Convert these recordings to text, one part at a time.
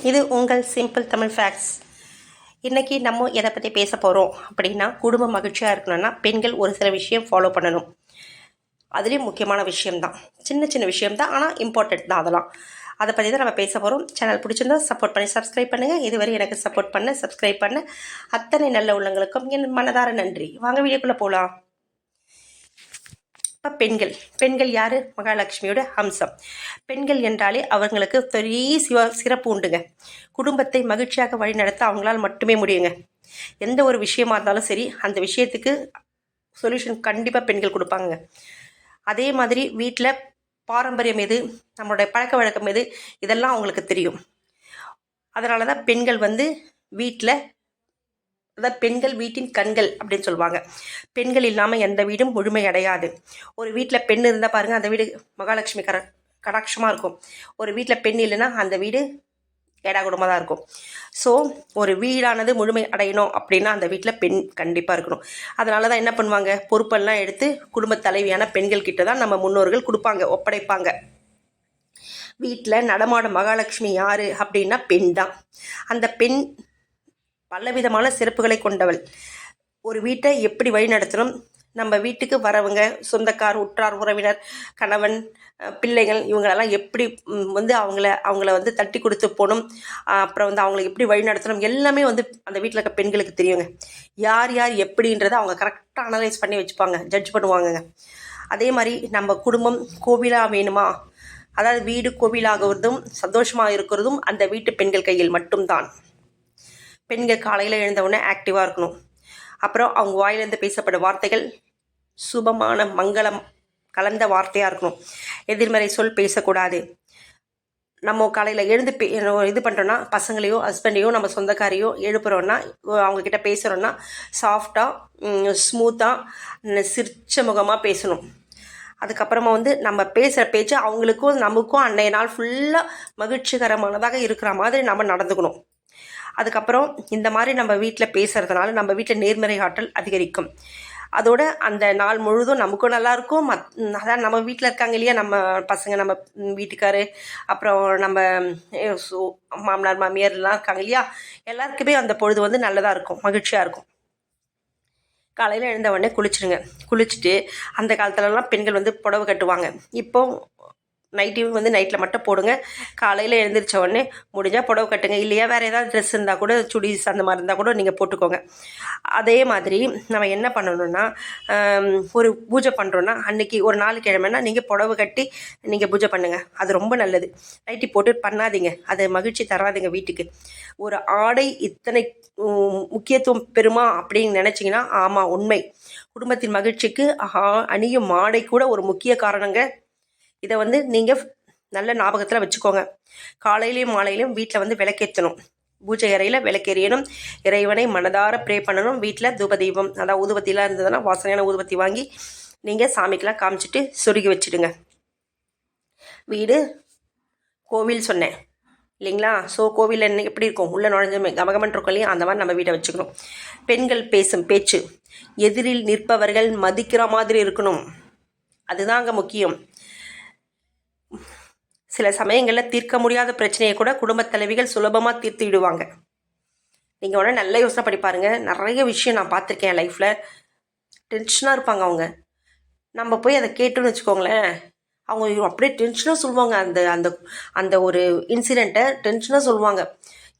இது உங்கள் simple Tamil facts. இன்றைக்கி நம்ம எதை பற்றி பேச போகிறோம் அப்படின்னா, குடும்ப மகிழ்ச்சியாக இருக்கணும்னா பெண்கள் ஒரு சில விஷயம் ஃபாலோ பண்ணணும். அதுலேயும் முக்கியமான விஷயம்தான், சின்ன சின்ன விஷயம்தான், ஆனால் இம்பார்ட்டண்ட் தான். அதெல்லாம் அதை பற்றி தான் நம்ம பேச போகிறோம். சேனல் பிடிச்சிருந்தா சப்போர்ட் பண்ணி சப்ஸ்கிரைப் பண்ணுங்கள். இதுவரை எனக்கு சப்போர்ட் பண்ண சப்ஸ்கிரைப் பண்ண அத்தனை நல்ல உள்ளங்களுக்கும் என் மனதார நன்றி. வாங்க வீடியோக்குள்ளே போகலாம். இப்போ பெண்கள் யார்? மகாலட்சுமியோட அம்சம். பெண்கள் என்றாலே அவங்களுக்கு பெரிய சிறப்பு உண்டுங்க. குடும்பத்தை மகிழ்ச்சியாக வழிநடத்த அவங்களால் மட்டுமே முடியுங்க. எந்த ஒரு விஷயமா இருந்தாலும் சரி, அந்த விஷயத்துக்கு சொல்யூஷன் கண்டிப்பாக பெண்கள் கொடுப்பாங்க. அதே மாதிரி வீட்டில் பாரம்பரியம் எது, நம்மளுடைய பழக்க வழக்கம் எது, இதெல்லாம் அவங்களுக்கு தெரியும். அதனால தான் பெண்கள் வீட்டில், அதாவது பெண்கள் வீட்டின் கண்கள் அப்படின்னு சொல்லுவாங்க. பெண்கள் இல்லாமல் எந்த வீடும் முழுமை அடையாது. ஒரு வீட்டில் பெண் இருந்தால் பாருங்கள், அந்த வீடு மகாலட்சுமி கடாட்சமாக இருக்கும். ஒரு வீட்டில் பெண் இல்லைன்னா அந்த வீடு ஏடாகுடமாக தான் இருக்கும். ஸோ ஒரு வீடானது முழுமை அடையணும் அப்படின்னா அந்த வீட்டில் பெண் கண்டிப்பாக இருக்கணும். அதனால தான் என்ன பண்ணுவாங்க, பொறுப்பெல்லாம் எடுத்து குடும்ப தலைவியான பெண்கள் கிட்ட தான் நம்ம முன்னோர்கள் கொடுப்பாங்க, ஒப்படைப்பாங்க. வீட்டில் நடமாடும் மகாலட்சுமி யார் அப்படின்னா பெண் தான். அந்த பெண் பலவிதமான சிறப்புகளை கொண்டவள். ஒரு வீட்டை எப்படி வழிநடத்தணும், நம்ம வீட்டுக்கு வரவங்க, சொந்தக்கார், உற்றார், உறவினர், கணவன், பிள்ளைகள், இவங்களெல்லாம் எப்படி அவங்கள தட்டி கொடுத்து போகணும், அப்புறம் அவங்கள எப்படி வழிநடத்தணும், எல்லாமே அந்த வீட்டில் இருக்க பெண்களுக்கு தெரியுங்க. யார் யார் எப்படின்றத அவங்க கரெக்டாக அனலைஸ் பண்ணி வச்சுப்பாங்க, ஜட்ஜ் பண்ணுவாங்கங்க. அதே மாதிரி நம்ம குடும்பம் கோவிலாக வேணுமா, அதாவது வீடு கோவிலாகுவதும் சந்தோஷமாக இருக்கிறதும் அந்த வீட்டு பெண்கள் கையில் மட்டும்தான். பெண்கள் காலையில் எழுந்தவுடனே ஆக்டிவாக இருக்கணும். அப்புறம் அவங்க வாயிலிருந்து பேசப்படும் வார்த்தைகள் சுபமான மங்களம் கலந்த வார்த்தையாக இருக்கணும். எதிர்மறை சொல் பேசக்கூடாது. நம்ம காலையில் எழுந்து இது பண்ணுறோன்னா, பசங்களையோ ஹஸ்பண்டையோ நம்ம சொந்தக்காரையோ எழுப்புறோன்னா, அவங்கக்கிட்ட பேசுகிறோன்னா சாஃப்டாக ஸ்மூத்தாக சிரிச்ச முகமாக பேசணும். அதுக்கப்புறமா நம்ம பேசுகிற பேச்சு அவங்களுக்கும் நமக்கும் அன்றைய நாள் ஃபுல்லாக மகிழ்ச்சிகரமானதாக இருக்கிற மாதிரி நம்ம நடந்துக்கணும். அதுக்கப்புறம் இந்த மாதிரி நம்ம வீட்டில் பேசுகிறதுனால நம்ம வீட்டில் நேர்மறை ஆற்றல் அதிகரிக்கும். அதோட அந்த நாள் முழுதும் நமக்கும் நல்லாயிருக்கும். அதான் நம்ம வீட்டில் இருக்காங்க இல்லையா, நம்ம பசங்க, நம்ம வீட்டுக்காரு, அப்புறம் நம்ம மாமனார் மாமியார்லாம் இருக்காங்க இல்லையா, எல்லாருக்குமே அந்த பொழுது நல்லதாக இருக்கும், மகிழ்ச்சியாக இருக்கும். காலையில் எழுந்த உடனே குளிச்சுடுங்க. குளிச்சுட்டு அந்த காலத்துலலாம் பெண்கள் புடவை கட்டுவாங்க. இப்போ நைட்டி நைட்டில் மட்டும் போடுங்க. காலையில் எழுந்திரிச்ச உடனே முடிஞ்சால் புடவை கட்டுங்க. இல்லையா வேறு ஏதாவது ட்ரெஸ் இருந்தால் கூட, சுடிஸ் அந்த மாதிரி இருந்தால் கூட நீங்கள் போட்டுக்கோங்க. அதே மாதிரி நம்ம என்ன பண்ணணும்னா, ஒரு பூஜை பண்ணுறோன்னா அன்றைக்கி ஒரு நாள் கிழமைனா நீங்கள் புடவை கட்டி நீங்கள் பூஜை பண்ணுங்கள். அது ரொம்ப நல்லது. நைட்டி போட்டு பண்ணாதீங்க, அது மகிழ்ச்சி தராதுங்க வீட்டுக்கு. ஒரு ஆடை இத்தனை முக்கியத்துவம் பெறுமா அப்படின்னு நினச்சிங்கன்னா, ஆமாம், உண்மை. குடும்பத்தின் மகிழ்ச்சிக்கு அணியும் ஆடை கூட ஒரு முக்கிய காரணங்க. இதை நீங்கள் நல்ல ஞாபகத்தில் வச்சுக்கோங்க. காலையிலையும் மாலையிலையும் வீட்டில் விளக்கேற்றணும். பூஜை அறையில் விளக்கெறியணும். இறைவனை மனதார ப்ரே பண்ணணும். வீட்டில் தூபதீபம், அதாவது ஊதுபத்திலாம் இருந்ததுன்னா வாசனையான ஊதுபத்தி வாங்கி நீங்கள் சாமிக்கெலாம் காமிச்சிட்டு சொருகி வச்சுடுங்க. வீடு கோவில் சொன்னேன் இல்லைங்களா? ஸோ கோவில் என்ன எப்படி இருக்கும், உள்ள நுழைஞ்சுமே கமகமன் இருக்கும் இல்லையா, அந்த மாதிரி நம்ம வீட்டை வச்சுக்கணும். பெண்கள் பேசும் பேச்சு எதிரில் நிற்பவர்கள் மதிக்கிற மாதிரி இருக்கணும். அதுதாங்க முக்கியம். சில சமயங்களில் தீர்க்க முடியாத பிரச்சனையை கூட குடும்பத் தலைவிகள் சுலபமாக தீர்த்து விடுவாங்க. நீங்கள் உடனே நல்ல யோசனை பண்ணி பாருங்கள். நிறைய விஷயம் நான் பார்த்துருக்கேன் லைஃப்பில். டென்ஷனாக இருப்பாங்க அவங்க. நம்ம போய் அதை கேட்டோன்னு வச்சுக்கோங்களேன், அவங்க அப்படியே டென்ஷனாக சொல்லுவாங்க. அந்த அந்த அந்த ஒரு இன்சிடெண்ட்டை டென்ஷனாக சொல்லுவாங்க.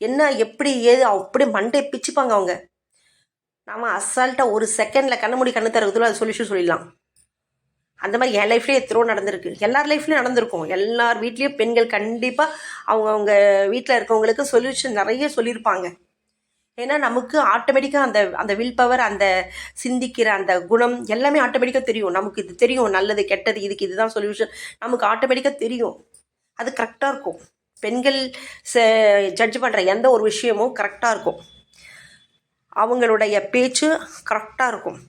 என்ன எப்படி ஏது அப்படியே மண்டையை பிச்சுப்பாங்க அவங்க. நாம் அசால்ட்டாக ஒரு செகண்டில் கண்ணு மூடி கண்ணு தரதுல அது சொல்யூஷன் சொல்லிடலாம். அந்த மாதிரி என் லைஃப்லேயே எத்தனோ நடந்திருக்கு, எல்லார் லைஃப்லேயும் நடந்திருக்கும். எல்லார் வீட்லேயும் பெண்கள் கண்டிப்பாக அவங்க வீட்டில் இருக்கவங்களுக்கு சொல்யூஷன் நிறைய சொல்லியிருப்பாங்க. ஏன்னா நமக்கு ஆட்டோமேட்டிக்காக அந்த அந்த வில் பவர், அந்த சிந்திக்கிற அந்த குணம் எல்லாமே ஆட்டோமேட்டிக்காக தெரியும். நமக்கு இது தெரியும், நல்லது கெட்டது, இதுக்கு இதுதான் சொல்யூஷன் நமக்கு ஆட்டோமேட்டிக்காக தெரியும். அது கரெக்டாக இருக்கும். பெண்கள் ஜட்ஜ் பண்ணுற எந்த ஒரு விஷயமும் கரெக்டாக இருக்கும். அவங்களுடைய பேச்சு கரெக்டாக இருக்கும்.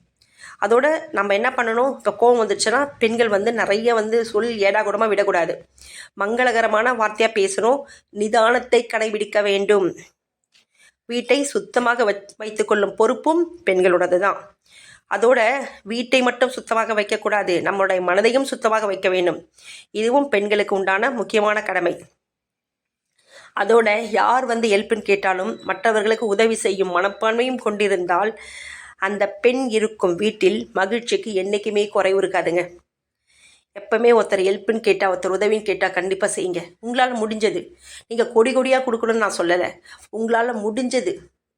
அதோடு நம்ம என்ன பண்ணணும், இப்போ கோவம் வந்துச்சுன்னா பெண்கள் நிறைய சொல் ஏடாகூடமாக விடக்கூடாது. மங்களகரமான வார்த்தையாக பேசணும். நிதானத்தை கடைபிடிக்க வேண்டும். வீட்டை சுத்தமாக வைத்துக்கொள்ளும் பொறுப்பும் பெண்களோடது தான். அதோட வீட்டை மட்டும் சுத்தமாக வைக்கக்கூடாது, நம்மளுடைய மனதையும் சுத்தமாக வைக்க வேண்டும். இதுவும் பெண்களுக்கு உண்டான முக்கியமான கடமை. அதோட யார் வந்து ஹெல்ப்புன்னு கேட்டாலும் மற்றவர்களுக்கு உதவி செய்யும் மனப்பான்மையும் கொண்டிருந்தால் அந்த பெண் இருக்கும் வீட்டில் மகிழ்ச்சிக்கு என்றைக்குமே குறைவு இருக்காதுங்க. எப்பவுமே ஒருத்தர் ஹெல்ப்புன்னு கேட்டால், ஒருத்தர் உதவின்னு கேட்டால் கண்டிப்பாக செய்யுங்க. உங்களால் முடிஞ்சது. நீங்கள் கொடி கொடியாக கொடுக்கணும்னு நான் சொல்லலை. உங்களால் முடிஞ்சது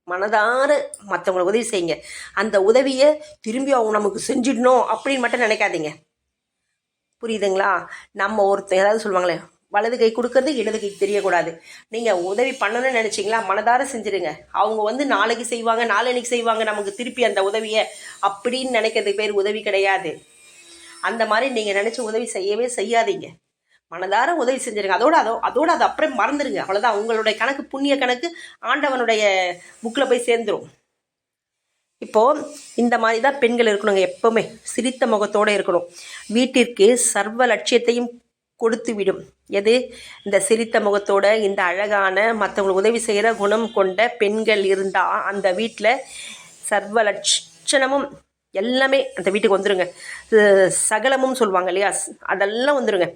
மனதார மற்றவங்களை உதவி செய்யுங்க. அந்த உதவியை திரும்பி அவங்க நமக்கு செஞ்சிடணும் அப்படின்னு மட்டும் நினைக்காதீங்க. புரியுதுங்களா? நம்ம ஒருத்தர் ஏதாவது சொல்லுவாங்களே, வலது கை கொடுக்கறது இடது கை தெரியக்கூடாது. நீங்கள் உதவி பண்ணணும்னு நினச்சிங்களா, மனதார செஞ்சுருங்க. அவங்க வந்து நாளைக்கு செய்வாங்க, நாளன்னைக்கு செய்வாங்க நமக்கு திருப்பி அந்த உதவியை அப்படின்னு நினைக்கிறதுக்கு பேர் உதவி கிடையாது. அந்த மாதிரி நீங்கள் நினச்சி உதவி செய்யவே செய்யாதீங்க. மனதார உதவி செஞ்சுருங்க. அதோட அது அப்புறம் மறந்துடுங்க. அவ்வளோதான். உங்களுடைய கணக்கு புண்ணிய கணக்கு ஆண்டவனுடைய புக்கில் போய் சேர்ந்துடும். இப்போது இந்த மாதிரி தான் பெண்கள் இருக்கணுங்க. எப்போவுமே சிரித்த முகத்தோடு இருக்கணும். வீட்டிற்கு சர்வ லட்சியத்தையும் கொடுத்து விடும் எது? இந்த சிரித்த முகத்தோட, இந்த அழகான மற்றவங்களுக்கு உதவி செய்கிற குணம் கொண்ட பெண்கள் இருந்தால் அந்த வீட்டில் சர்வ லட்சணமும் எல்லாமே அந்த வீட்டுக்கு வந்துடுங்க. சகலமும் சொல்லுவாங்க இல்லையா, அதெல்லாம் வந்துடுங்க.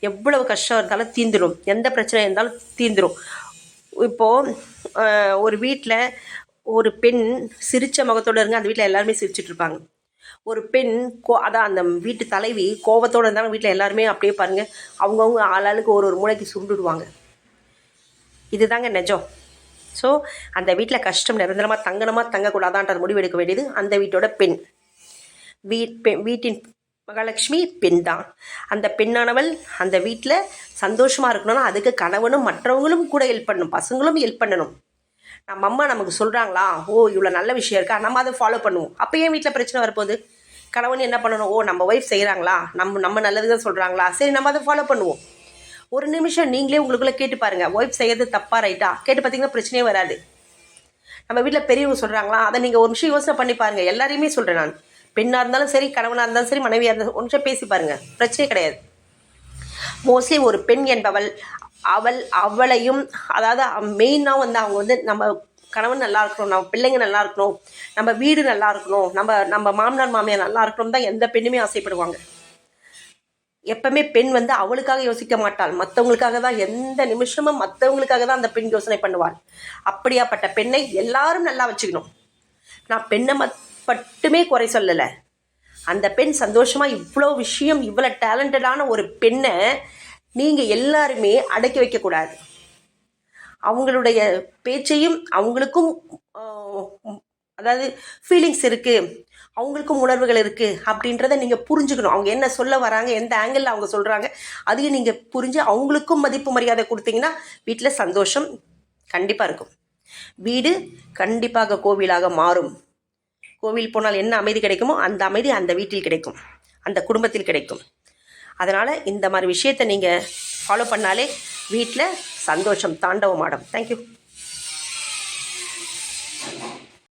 எவ்வளவு கஷ்டம் இருந்தாலும் தீந்துடும், எந்த பிரச்சனை இருந்தாலும் தீந்துடும். இப்போது ஒரு வீட்டில் ஒரு பெண் சிரித்த முகத்தோடு இருங்க, அந்த வீட்டில் எல்லாருமே சிரிச்சிட்ருப்பாங்க. ஒரு பெண் அதான் அந்த வீட்டு தலைவி கோபத்தோடு இருந்தாலும் வீட்டில் எல்லாருமே அப்படியே பாருங்கள், அவங்கவுங்க ஆளாளுக்கு ஒரு மூளைக்கு சுருண்டுடுவாங்க. இதுதாங்க நிஜம். ஸோ அந்த வீட்டில் கஷ்டம் நிரந்தரமாக தங்கக்கூடாதான்ற முடிவு எடுக்க வேண்டியது அந்த வீட்டோட பெண். வீட்டின் மகாலட்சுமி பெண் தான். அந்த பெண்ணானவள் அந்த வீட்டில் சந்தோஷமாக இருக்கணும்னா அதுக்கு கணவனும் மற்றவங்களும் கூட ஹெல்ப் பண்ணணும், பசங்களும் ஹெல்ப் பண்ணணும். நம்ம அம்மா நமக்கு சொல்கிறாங்களா, ஓ இவ்வளோ நல்ல விஷயம் இருக்கா, நம்ம அதை ஃபாலோ பண்ணுவோம். அப்போ ஏன் வீட்டில் பிரச்சனை வரப்போகுது? கணவன் என்ன பண்ணணும், ஓ நம்ம ஒய்ஃப் செய்கிறாங்களா, நம்ம நல்லது தான் சொல்கிறாங்களா, சரி நம்ம அதை ஃபாலோ பண்ணுவோம். ஒரு நிமிஷம் நீங்களே உங்களுக்குள்ளே கேட்டு பாருங்கள், ஒய்ஃப் செய்யறது தப்பா ரைட்டா கேட்டு பார்த்தீங்கன்னா பிரச்சனையே வராது. நம்ம வீட்டில் பெரியவங்க சொல்கிறாங்களா, அதை நீங்கள் ஒரு நிமிஷம் யோசனை பண்ணி பாருங்கள். எல்லாரையுமே சொல்கிறேன் நான். பெண்ணாக இருந்தாலும் சரி, கணவனாக இருந்தாலும் சரி, மனைவியாக இருந்தாலும் ஒரு நிமிஷம் பேசி பாருங்கள், பிரச்சனையே கிடையாது. மோஸ்ட்லி ஒரு பெண் என்பவள் அவளையும், அதாவது மெயினாக வந்து அவங்க வந்து நம்ம கணவன் நல்லா இருக்கணும், நம்ம பிள்ளைங்க நல்லா இருக்கணும், நம்ம வீடு நல்லா இருக்கணும், நம்ம மாமனார் மாமியார் நல்லா இருக்கணும் தான் எந்த பெண்ணுமே ஆசைப்படுவாங்க. எப்பவுமே பெண் வந்து அவளுக்காக யோசிக்க மாட்டாள், மற்றவங்களுக்காக தான். எந்த நிமிஷமும் மற்றவங்களுக்காக தான் அந்த பெண் யோசனை பண்ணுவாள். அப்படியாப்பட்ட பெண்ணை எல்லாரும் நல்லா வச்சுக்கணும். நான் பெண்ணை மட்டுமே குறை சொல்லலை. அந்த பெண் சந்தோஷமாக இவ்வளோ விஷயம், இவ்வளோ டேலண்டடான ஒரு பெண்ணை நீங்கள் எல்லாருமே அடக்கி வைக்கக்கூடாது. அவங்களுடைய பேச்சையும், அவங்களுக்கும் அதாவது ஃபீலிங்ஸ் இருக்குது, அவங்களுக்கும் உணர்வுகள் இருக்குது அப்படின்றத நீங்கள் புரிஞ்சுக்கணும். அவங்க என்ன சொல்ல வராங்க, எந்த ஆங்கிளில் அவங்க சொல்கிறாங்க, அதையும் நீங்கள் புரிஞ்சு அவங்களுக்கும் மதிப்பு மரியாதை கொடுத்தீங்கன்னா வீட்டில் சந்தோஷம் கண்டிப்பாக இருக்கும். வீடு கண்டிப்பாக கோவிலாக மாறும். கோவில் போனால் என்ன அமைதி கிடைக்குமோ அந்த அமைதி அந்த வீட்டில் கிடைக்கும், அந்த குடும்பத்தில் கிடைக்கும். அதனால் இந்த மாதிரி விஷயத்தை நீங்கள் ஃபாலோ பண்ணாலே வீட்டில் சந்தோஷம் தாண்டவமாடும். தேங்க்யூ.